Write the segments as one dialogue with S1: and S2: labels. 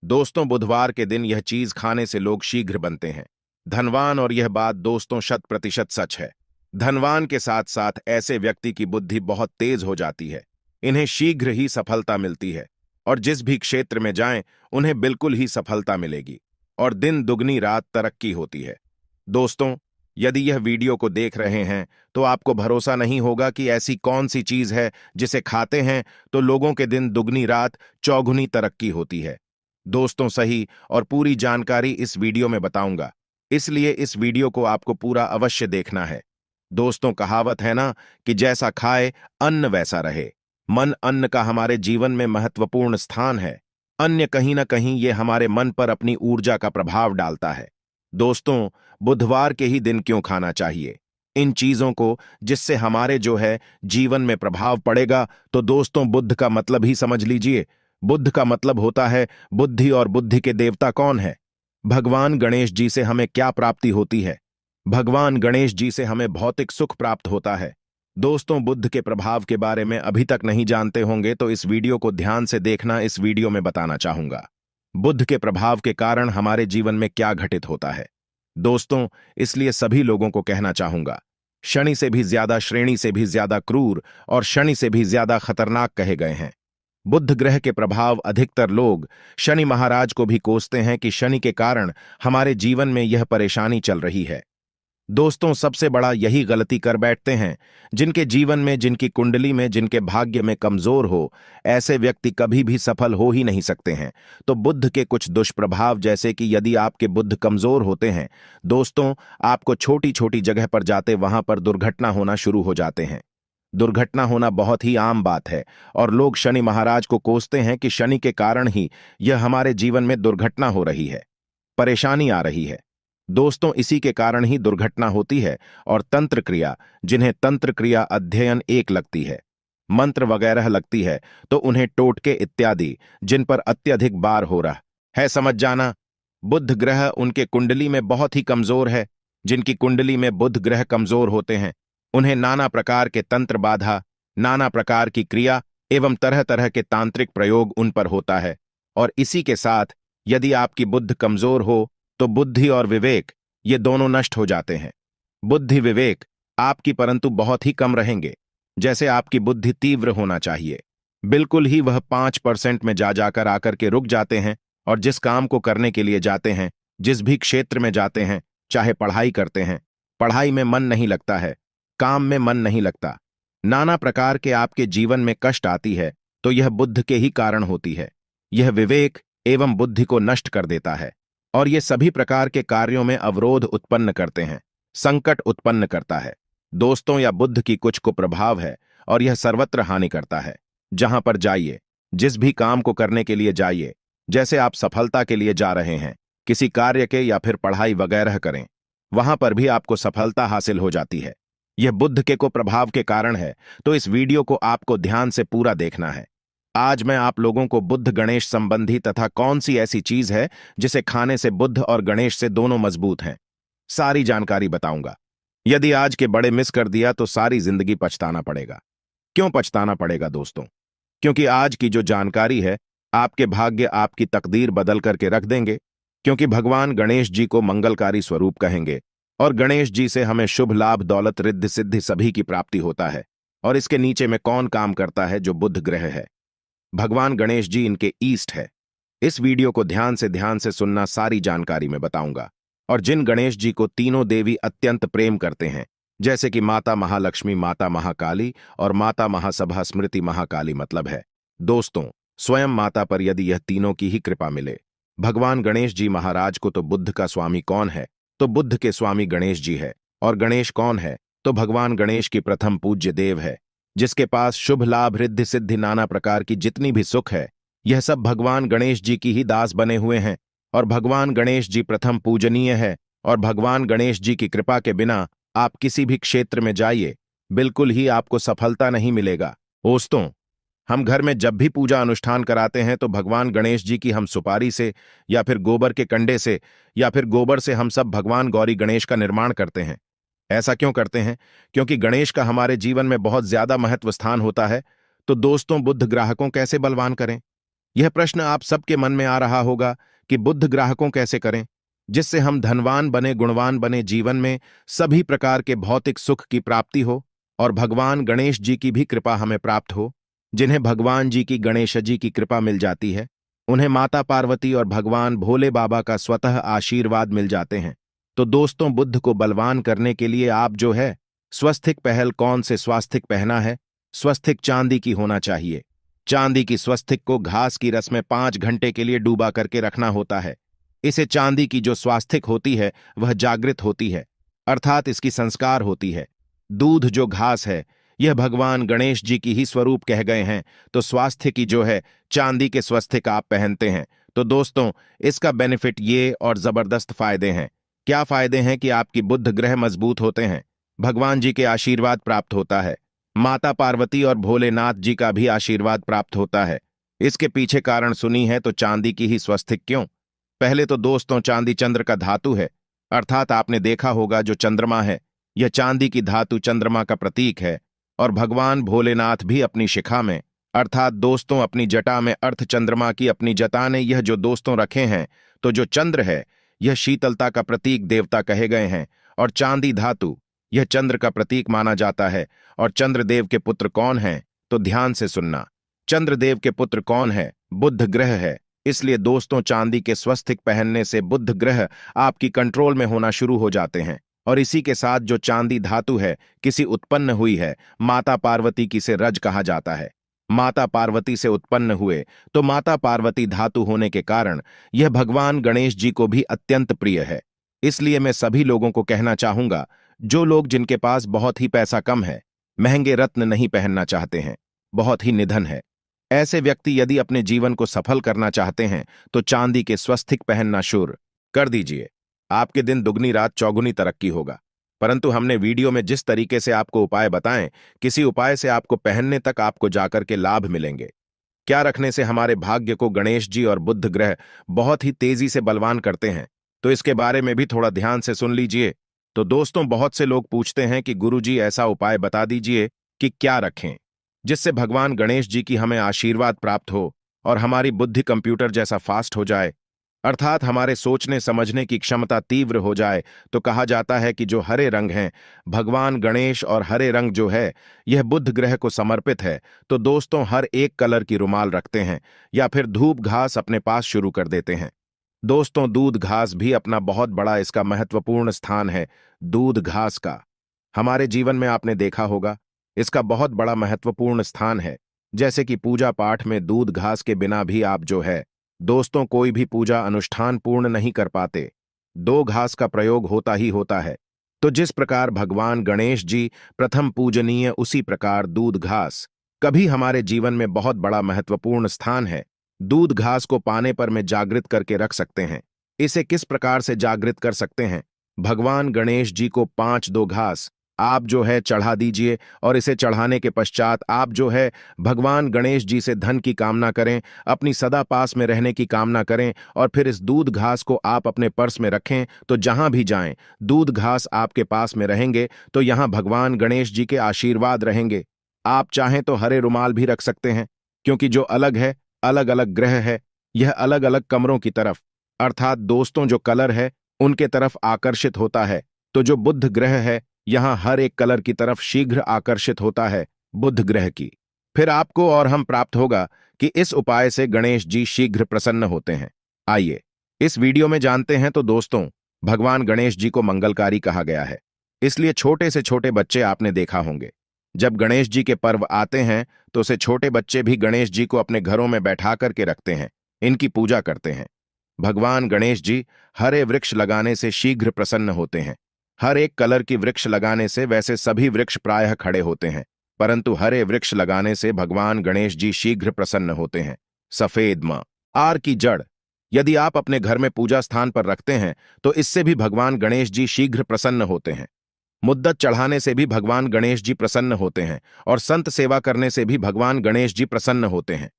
S1: दोस्तों, बुधवार के दिन यह चीज खाने से लोग शीघ्र बनते हैं धनवान, और यह बात दोस्तों 100% सच है। धनवान के साथ साथ ऐसे व्यक्ति की बुद्धि बहुत तेज हो जाती है। इन्हें शीघ्र ही सफलता मिलती है और जिस भी क्षेत्र में जाएं उन्हें बिल्कुल ही सफलता मिलेगी और दिन दुगनी रात तरक्की होती है। दोस्तों, यदि यह वीडियो को देख रहे हैं तो आपको भरोसा नहीं होगा कि ऐसी कौन सी चीज है जिसे खाते हैं तो लोगों के दिन दुगनी रात चौगुनी तरक्की होती है। दोस्तों, सही और पूरी जानकारी इस वीडियो में बताऊंगा, इसलिए इस वीडियो को आपको पूरा अवश्य देखना है। दोस्तों, कहावत है ना कि जैसा खाए अन्न वैसा रहे। मन अन्न का हमारे जीवन में महत्वपूर्ण स्थान है। अन्य कहीं ना कहीं ये हमारे मन पर अपनी ऊर्जा का प्रभाव डालता है। दोस्तों, बुधवार के ही दिन क्यों खाना चाहिए इन चीजों को जिससे हमारे जो है जीवन में प्रभाव पड़ेगा? तो दोस्तों, बुद्ध का मतलब ही समझ लीजिए। बुद्ध का मतलब होता है बुद्धि, और बुद्धि के देवता कौन है? भगवान गणेश जी से हमें क्या प्राप्ति होती है? भगवान गणेश जी से हमें भौतिक सुख प्राप्त होता है। दोस्तों, बुद्ध के प्रभाव के बारे में अभी तक नहीं जानते होंगे तो इस वीडियो को ध्यान से देखना। इस वीडियो में बताना चाहूंगा बुद्ध के प्रभाव के कारण हमारे जीवन में क्या घटित होता है। दोस्तों, इसलिए सभी लोगों को कहना चाहूंगा, शनि से भी ज्यादा, श्रेणी से भी ज्यादा क्रूर और शनि से भी ज्यादा खतरनाक कहे गए हैं। बुध ग्रह के प्रभाव अधिकतर लोग शनि महाराज को भी कोसते हैं कि शनि के कारण हमारे जीवन में यह परेशानी चल रही है। दोस्तों, सबसे बड़ा यही गलती कर बैठते हैं जिनके जीवन में, जिनकी कुंडली में, जिनके भाग्य में कमजोर हो, ऐसे व्यक्ति कभी भी सफल हो ही नहीं सकते हैं। तो बुध के कुछ दुष्प्रभाव, जैसे कि यदि आपके बुध कमजोर होते हैं दोस्तों, आपको छोटी छोटी जगह पर जाते वहां पर दुर्घटना होना शुरू हो जाते हैं। दुर्घटना होना बहुत ही आम बात है और लोग शनि महाराज को कोसते हैं कि शनि के कारण ही यह हमारे जीवन में दुर्घटना हो रही है, परेशानी आ रही है। दोस्तों, इसी के कारण ही दुर्घटना होती है। और तंत्र क्रिया, जिन्हें तंत्र क्रिया अध्ययन एक लगती है, मंत्र वगैरह लगती है, तो उन्हें टोटके इत्यादि जिन पर अत्यधिक बार हो रहा है, समझ जाना। बुध ग्रह उनके कुंडली में बहुत ही कमजोर है। जिनकी कुंडली में बुध ग्रह कमजोर होते हैं उन्हें नाना प्रकार के तंत्र बाधा, नाना प्रकार की क्रिया एवं तरह तरह के तांत्रिक प्रयोग उन पर होता है। और इसी के साथ यदि आपकी बुद्ध कमजोर हो तो बुद्धि और विवेक ये दोनों नष्ट हो जाते हैं। बुद्धि विवेक आपकी परंतु बहुत ही कम रहेंगे। जैसे आपकी बुद्धि तीव्र होना चाहिए, बिल्कुल ही वह 5% में जा जाकर आकर के रुक जाते हैं। और जिस काम को करने के लिए जाते हैं, जिस भी क्षेत्र में जाते हैं, चाहे पढ़ाई करते हैं, पढ़ाई में मन नहीं लगता है, काम में मन नहीं लगता, नाना प्रकार के आपके जीवन में कष्ट आती है, तो यह बुद्ध के ही कारण होती है। यह विवेक एवं बुद्धि को नष्ट कर देता है और ये सभी प्रकार के कार्यों में अवरोध उत्पन्न करते हैं, संकट उत्पन्न करता है। दोस्तों, यह बुद्ध की कुछ कुप्रभाव है और यह सर्वत्र हानि करता है। जहां पर जाइए, जिस भी काम को करने के लिए जाइए, जैसे आप सफलता के लिए जा रहे हैं, किसी कार्य के या फिर पढ़ाई वगैरह करें, वहां पर भी आपको सफलता हासिल हो जाती है। यह बुद्ध के कुप्रभाव के कारण है। तो इस वीडियो को आपको ध्यान से पूरा देखना है। आज मैं आप लोगों को बुद्ध गणेश संबंधी तथा कौन सी ऐसी चीज है जिसे खाने से बुद्ध और गणेश से दोनों मजबूत हैं, सारी जानकारी बताऊंगा। यदि आज के बड़े मिस कर दिया तो सारी जिंदगी पछताना पड़ेगा। क्यों पछताना पड़ेगा दोस्तों? क्योंकि आज की जो जानकारी है आपके भाग्य, आपकी तकदीर बदल करके रख देंगे। क्योंकि भगवान गणेश जी को मंगलकारी स्वरूप कहेंगे और गणेश जी से हमें शुभ लाभ, दौलत, रिद्धि सिद्धि सभी की प्राप्ति होता है। और इसके नीचे में कौन काम करता है? जो बुध ग्रह है। भगवान गणेश जी इनके ईस्ट है। इस वीडियो को ध्यान से सुनना, सारी जानकारी में बताऊंगा। और जिन गणेश जी को तीनों देवी अत्यंत प्रेम करते हैं, जैसे कि माता महालक्ष्मी, माता महाकाली और माता महासभा स्मृति महाकाली, मतलब है दोस्तों स्वयं माता पर यदि यह तीनों की ही कृपा मिले, भगवान गणेश जी महाराज को, तो बुद्ध का स्वामी कौन है? तो बुद्ध के स्वामी गणेश जी है। और गणेश कौन है? तो भगवान गणेश की प्रथम पूज्य देव है, जिसके पास शुभ लाभ, रिद्धि सिद्धि, नाना प्रकार की जितनी भी सुख है, यह सब भगवान गणेश जी की ही दास बने हुए हैं। और भगवान गणेश जी प्रथम पूजनीय है। और भगवान गणेश जी की कृपा के बिना आप किसी भी क्षेत्र में जाइए, बिल्कुल ही आपको सफलता नहीं मिलेगा। दोस्तों, हम घर में जब भी पूजा अनुष्ठान कराते हैं तो भगवान गणेश जी की हम सुपारी से या फिर गोबर के कंडे से या फिर गोबर से हम सब भगवान गौरी गणेश का निर्माण करते हैं। ऐसा क्यों करते हैं? क्योंकि गणेश का हमारे जीवन में बहुत ज्यादा महत्व स्थान होता है। तो दोस्तों, बुद्ध ग्राहकों कैसे बलवान करें? यह प्रश्न आप सबके मन में आ रहा होगा कि बुध ग्राहकों कैसे करें जिससे हम धनवान बने, गुणवान बने, जीवन में सभी प्रकार के भौतिक सुख की प्राप्ति हो और भगवान गणेश जी की भी कृपा हमें प्राप्त हो। जिन्हें भगवान जी की, गणेश जी की कृपा मिल जाती है, उन्हें माता पार्वती और भगवान भोले बाबा का स्वतः आशीर्वाद मिल जाते हैं। तो दोस्तों, बुद्ध को बलवान करने के लिए आप जो है स्वस्तिक पहल कौन से स्वास्तिक पहना है? स्वस्तिक चांदी की होना चाहिए। चांदी की स्वस्तिक को घास की रस में 5 घंटे के लिए डूबा करके रखना होता है। इसे चांदी की जो स्वास्तिक होती है वह जागृत होती है, अर्थात इसकी संस्कार होती है। दूध जो घास है यह भगवान गणेश जी की ही स्वरूप कह गए हैं, तो स्वास्थ्य की जो है चांदी के स्वस्तिक आप पहनते हैं। तो दोस्तों, इसका बेनिफिट ये और जबरदस्त फायदे हैं। क्या फायदे हैं कि आपकी बुद्ध ग्रह मजबूत होते हैं, भगवान जी के आशीर्वाद प्राप्त होता है, माता पार्वती और भोलेनाथ जी का भी आशीर्वाद प्राप्त होता है। इसके पीछे कारण सुनी है तो चांदी की ही स्वस्तिक क्यों? पहले तो दोस्तों, चांदी चंद्र का धातु है, अर्थात आपने देखा होगा जो चंद्रमा है यह चांदी की धातु चंद्रमा का प्रतीक है। और भगवान भोलेनाथ भी अपनी शिखा में, अर्थात दोस्तों अपनी जटा में अर्थ चंद्रमा की अपनी जटा ने यह जो दोस्तों रखे हैं, तो जो चंद्र है यह शीतलता का प्रतीक देवता कहे गए हैं और चांदी धातु यह चंद्र का प्रतीक माना जाता है। और चंद्रदेव के पुत्र कौन हैं? तो ध्यान से सुनना, चंद्रदेव के पुत्र कौन है? बुध ग्रह है। इसलिए दोस्तों, चांदी के स्वस्तिक पहनने से बुध ग्रह आपकी कंट्रोल में होना शुरू हो जाते हैं। और इसी के साथ जो चांदी धातु है किसी उत्पन्न हुई है, माता पार्वती की से रज कहा जाता है। माता पार्वती से उत्पन्न हुए तो माता पार्वती धातु होने के कारण यह भगवान गणेश जी को भी अत्यंत प्रिय है। इसलिए मैं सभी लोगों को कहना चाहूंगा, जो लोग जिनके पास बहुत ही पैसा कम है, महंगे रत्न नहीं पहनना चाहते हैं, बहुत ही निधन है, ऐसे व्यक्ति यदि अपने जीवन को सफल करना चाहते हैं तो चांदी के स्वस्तिक पहनना शुरू कर दीजिए। आपके दिन दुगनी रात चौगुनी तरक्की होगा। परंतु हमने वीडियो में जिस तरीके से आपको उपाय बताएं, किसी उपाय से आपको पहनने तक आपको जाकर के लाभ मिलेंगे। क्या रखने से हमारे भाग्य को गणेश जी और बुध ग्रह बहुत ही तेजी से बलवान करते हैं, तो इसके बारे में भी थोड़ा ध्यान से सुन लीजिए। तो दोस्तों, बहुत से लोग पूछते हैं कि गुरुजी ऐसा उपाय बता दीजिए कि क्या रखें जिससे भगवान गणेश जी की हमें आशीर्वाद प्राप्त हो और हमारी बुद्धि कंप्यूटर जैसा फास्ट हो जाए, अर्थात हमारे सोचने समझने की क्षमता तीव्र हो जाए। तो कहा जाता है कि जो हरे रंग हैं, भगवान गणेश और हरे रंग जो है यह बुध ग्रह को समर्पित है। तो दोस्तों, हर एक कलर की रुमाल रखते हैं या फिर धूप घास अपने पास शुरू कर देते हैं। दोस्तों, दूध घास भी अपना बहुत बड़ा इसका महत्वपूर्ण स्थान है। दूध घास का हमारे जीवन में आपने देखा होगा, इसका बहुत बड़ा महत्वपूर्ण स्थान है। जैसे कि पूजा पाठ में दूध घास के बिना भी आप जो है दोस्तों कोई भी पूजा अनुष्ठान पूर्ण नहीं कर पाते। दो घास का प्रयोग होता ही होता है। तो जिस प्रकार भगवान गणेश जी प्रथम पूजनीय, उसी प्रकार दूध घास कभी हमारे जीवन में बहुत बड़ा महत्वपूर्ण स्थान है। दूध घास को पाने पर में जागृत करके रख सकते हैं। इसे किस प्रकार से जागृत कर सकते हैं? भगवान गणेश जी को 5 घास आप जो है चढ़ा दीजिए और इसे चढ़ाने के पश्चात आप जो है भगवान गणेश जी से धन की कामना करें, अपनी सदा पास में रहने की कामना करें और फिर इस दूध घास को आप अपने पर्स में रखें। तो जहां भी जाएं, दूध घास आपके पास में रहेंगे तो यहां भगवान गणेश जी के आशीर्वाद रहेंगे। आप चाहें तो हरे रुमाल भी रख सकते हैं, क्योंकि जो अलग है, अलग अलग ग्रह है, यह अलग अलग कमरों की तरफ, अर्थात दोस्तों जो कलर है उनके तरफ आकर्षित होता है। तो जो बुध ग्रह है यहां हर एक कलर की तरफ शीघ्र आकर्षित होता है बुध ग्रह की। फिर आपको और हम प्राप्त होगा कि इस उपाय से गणेश जी शीघ्र प्रसन्न होते हैं। आइए इस वीडियो में जानते हैं। तो दोस्तों, भगवान गणेश जी को मंगलकारी कहा गया है, इसलिए छोटे से छोटे बच्चे आपने देखा होंगे, जब गणेश जी के पर्व आते हैं तो उसे छोटे बच्चे भी गणेश जी को अपने घरों में बैठा करके रखते हैं, इनकी पूजा करते हैं। भगवान गणेश जी हरे वृक्ष लगाने से शीघ्र प्रसन्न होते हैं। हर एक कलर की वृक्ष लगाने से वैसे सभी वृक्ष प्रायः खड़े होते हैं, परंतु हरे वृक्ष लगाने से भगवान गणेश जी शीघ्र प्रसन्न होते हैं। सफेद मां आर की जड़ यदि आप अपने घर में पूजा स्थान पर रखते हैं तो इससे भी भगवान गणेश जी शीघ्र प्रसन्न होते हैं। मुद्दत चढ़ाने से भी भगवान गणेश जी प्रसन्न होते हैं और संत सेवा करने से भी भगवान गणेश जी प्रसन्न होते हैं।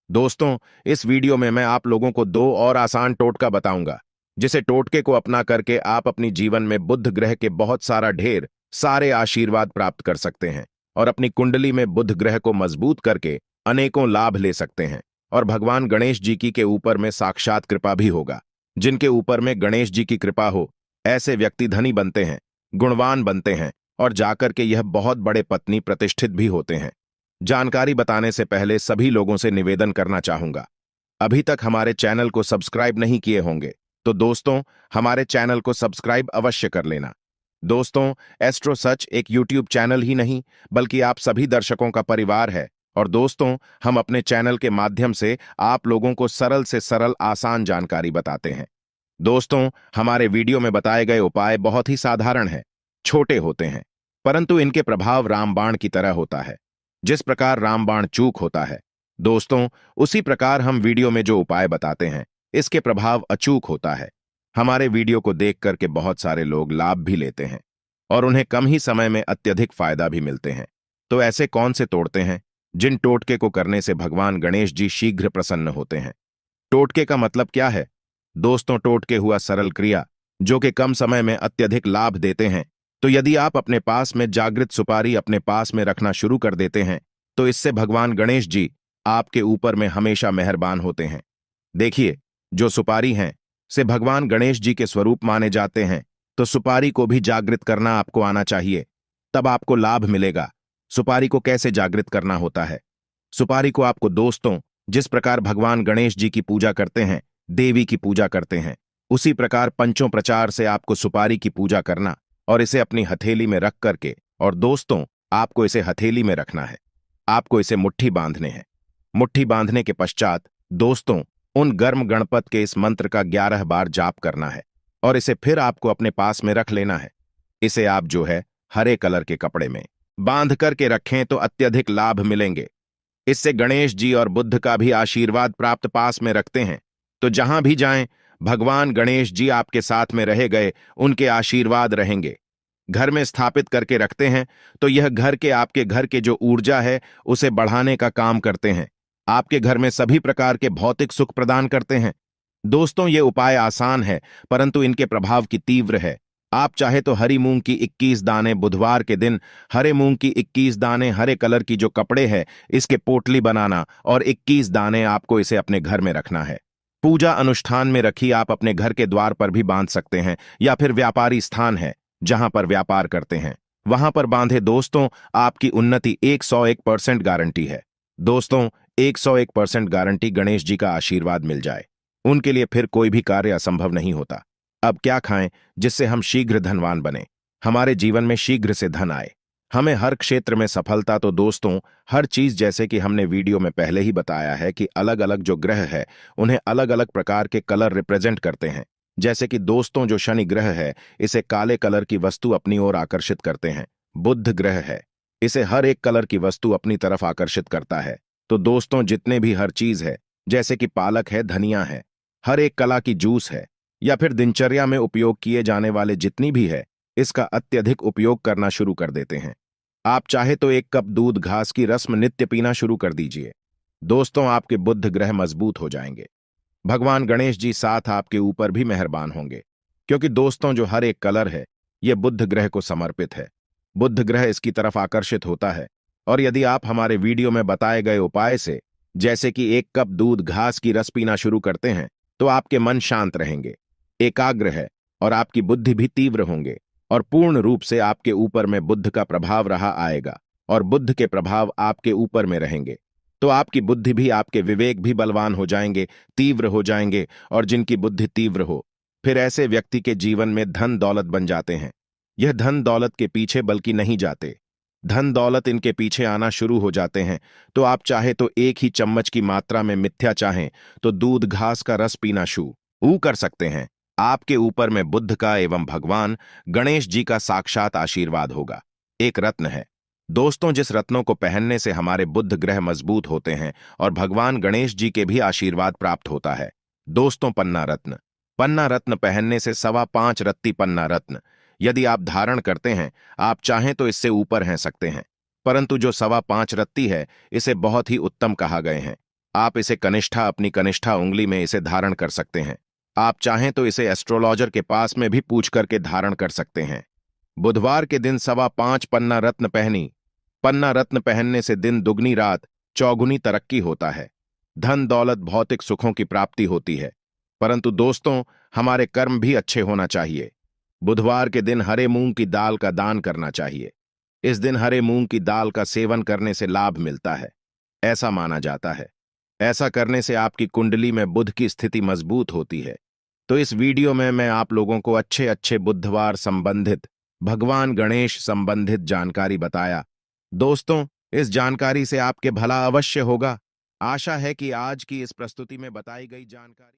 S1: दोस्तों, इस वीडियो में मैं आप लोगों को 2 और आसान टोटका बताऊंगा, जिसे टोटके को अपना करके आप अपनी जीवन में बुध ग्रह के बहुत सारा ढेर सारे आशीर्वाद प्राप्त कर सकते हैं और अपनी कुंडली में बुध ग्रह को मजबूत करके अनेकों लाभ ले सकते हैं। और भगवान गणेश जी की के ऊपर में साक्षात कृपा भी होगा। जिनके ऊपर में गणेश जी की कृपा हो, ऐसे व्यक्ति धनी बनते हैं, गुणवान बनते हैं और जाकर के यह बहुत बड़े पत्नी प्रतिष्ठित भी होते हैं। जानकारी बताने से पहले सभी लोगों से निवेदन करना चाहूंगा, अभी तक हमारे चैनल को सब्सक्राइब नहीं किए होंगे तो दोस्तों हमारे चैनल को सब्सक्राइब अवश्य कर लेना। दोस्तों, एस्ट्रो सच एक यूट्यूब चैनल ही नहीं बल्कि आप सभी दर्शकों का परिवार है और दोस्तों हम अपने चैनल के माध्यम से आप लोगों को सरल से सरल आसान जानकारी बताते हैं। दोस्तों, हमारे वीडियो में बताए गए उपाय बहुत ही साधारण हैं, छोटे होते हैं, परंतु इनके प्रभाव रामबाण की तरह होता है। जिस प्रकार रामबाण चूक होता है दोस्तों, उसी प्रकार हम वीडियो में जो उपाय बताते हैं इसके प्रभाव अचूक होता है। हमारे वीडियो को देख करके बहुत सारे लोग लाभ भी लेते हैं और उन्हें कम ही समय में अत्यधिक फायदा भी मिलते हैं। तो ऐसे कौन से तोड़ते हैं जिन टोटके को करने से भगवान गणेश जी शीघ्र प्रसन्न होते हैं? टोटके का मतलब क्या है दोस्तों? टोटके हुआ सरल क्रिया जो कि कम समय में अत्यधिक लाभ देते हैं। तो यदि आप अपने पास में जागृत सुपारी अपने पास में रखना शुरू कर देते हैं तो इससे भगवान गणेश जी आपके ऊपर में हमेशा मेहरबान होते हैं। देखिए, जो सुपारी हैं से भगवान गणेश जी के स्वरूप माने जाते हैं, तो सुपारी को भी जागृत करना आपको आना चाहिए, तब आपको लाभ मिलेगा। सुपारी को कैसे जागृत करना होता है? सुपारी को आपको दोस्तों जिस प्रकार भगवान गणेश जी की पूजा करते हैं, देवी की पूजा करते हैं, उसी प्रकार पंचों प्रचार से आपको सुपारी की पूजा करना और इसे अपनी हथेली में रख करके, और दोस्तों आपको इसे हथेली में रखना है, आपको इसे मुट्ठी बांधने हैं। मुट्ठी बांधने के पश्चात दोस्तों उन गर्म गणपत के इस मंत्र का 11 बार जाप करना है और इसे फिर आपको अपने पास में रख लेना है। इसे आप जो है हरे कलर के कपड़े में बांध करके रखें तो अत्यधिक लाभ मिलेंगे। इससे गणेश जी और बुद्ध का भी आशीर्वाद प्राप्त पास में रखते हैं, तो जहां भी जाएं भगवान गणेश जी आपके साथ में रहे गए, उनके आशीर्वाद रहेंगे। घर में स्थापित करके रखते हैं तो यह घर के आपके घर के जो ऊर्जा है उसे बढ़ाने का काम करते हैं, आपके घर में सभी प्रकार के भौतिक सुख प्रदान करते हैं। दोस्तों, ये उपाय आसान है परंतु इनके प्रभाव की तीव्र है। आप चाहे तो हरी मूंग की 21 दाने बुधवार के दिन, हरे मूंग की 21 दाने हरे कलर की जो कपड़े है इसके पोटली बनाना और 21 दाने आपको इसे अपने घर में रखना है। पूजा अनुष्ठान में रखी आप अपने घर के द्वार पर भी बांध सकते हैं या फिर व्यापारी स्थान है जहां पर व्यापार करते हैं वहां पर बांधे। दोस्तों, आपकी उन्नति 101% गारंटी है। दोस्तों, 101% गारंटी गणेश जी का आशीर्वाद मिल जाए, उनके लिए फिर कोई भी कार्य असंभव नहीं होता। अब क्या खाएं जिससे हम शीघ्र धनवान बने, हमारे जीवन में शीघ्र से धन आए, हमें हर क्षेत्र में सफलता? तो दोस्तों हर चीज जैसे कि हमने वीडियो में पहले ही बताया है कि अलग अलग जो ग्रह है उन्हें अलग अलग प्रकार के कलर रिप्रेजेंट करते हैं। जैसे कि दोस्तों जो शनि ग्रह है इसे काले कलर की वस्तु अपनी ओर आकर्षित करते हैं। बुध ग्रह है, इसे हर एक कलर की वस्तु अपनी तरफ आकर्षित करता है। तो दोस्तों जितने भी हर चीज है जैसे कि पालक है, धनिया है, हर एक कला की जूस है या फिर दिनचर्या में उपयोग किए जाने वाले जितनी भी है, इसका अत्यधिक उपयोग करना शुरू कर देते हैं। आप चाहे तो 1 कप दूध घास की रस्म नित्य पीना शुरू कर दीजिए। दोस्तों, आपके बुध ग्रह मजबूत हो जाएंगे, भगवान गणेश जी साथ आपके ऊपर भी मेहरबान होंगे, क्योंकि दोस्तों जो हर एक कलर है यह बुध ग्रह को समर्पित है। बुध ग्रह इसकी तरफ आकर्षित होता है और यदि आप हमारे वीडियो में बताए गए उपाय से जैसे कि 1 कप दूध घास की रस पीना शुरू करते हैं तो आपके मन शांत रहेंगे, एकाग्र है और आपकी बुद्धि भी तीव्र होंगे और पूर्ण रूप से आपके ऊपर में बुद्ध का प्रभाव रहा आएगा और बुद्ध के प्रभाव आपके ऊपर में रहेंगे, तो आपकी बुद्धि भी, आपके विवेक भी बलवान हो जाएंगे, तीव्र हो जाएंगे। और जिनकी बुद्धि तीव्र हो फिर ऐसे व्यक्ति के जीवन में धन दौलत बन जाते हैं। यह धन दौलत के पीछे बल्कि नहीं जाते, धन दौलत इनके पीछे आना शुरू हो जाते हैं। तो आप चाहे तो 1 ही चम्मच की मात्रा में मिथ्या चाहें तो दूध घास का रस पीना शुरू कर सकते हैं। आपके ऊपर में बुद्ध का एवं भगवान गणेश जी का साक्षात आशीर्वाद होगा। एक रत्न है दोस्तों, जिस रत्नों को पहनने से हमारे बुद्ध ग्रह मजबूत होते हैं और भगवान गणेश जी के भी आशीर्वाद प्राप्त होता है। दोस्तों, पन्ना रत्न। पन्ना रत्न पहनने से 5.25 रत्ती पन्ना रत्न यदि आप धारण करते हैं, आप चाहें तो इससे ऊपर हैं सकते हैं, परंतु जो 5.25 रत्ती है इसे बहुत ही उत्तम कहा गए हैं। आप इसे कनिष्ठा, अपनी कनिष्ठा उंगली में इसे धारण कर सकते हैं। आप चाहें तो इसे एस्ट्रोलॉजर के पास में भी पूछ करके धारण कर सकते हैं। बुधवार के दिन 5.25 पन्ना रत्न पहनी। पन्ना रत्न पहनने से दिन दुगनी रात चौगुनी तरक्की होता है। धन दौलत भौतिक सुखों की प्राप्ति होती है, परंतु दोस्तों हमारे कर्म भी अच्छे होना चाहिए। बुधवार के दिन हरे मूंग की दाल का दान करना चाहिए। इस दिन हरे मूंग की दाल का सेवन करने से लाभ मिलता है, ऐसा माना जाता है। ऐसा करने से आपकी कुंडली में बुध की स्थिति मजबूत होती है। तो इस वीडियो में मैं आप लोगों को अच्छे अच्छे बुधवार संबंधित, भगवान गणेश संबंधित जानकारी बताया। दोस्तों, इस जानकारी से आपके भला अवश्य होगा। आशा है कि आज की इस प्रस्तुति में बताई गई जानकारी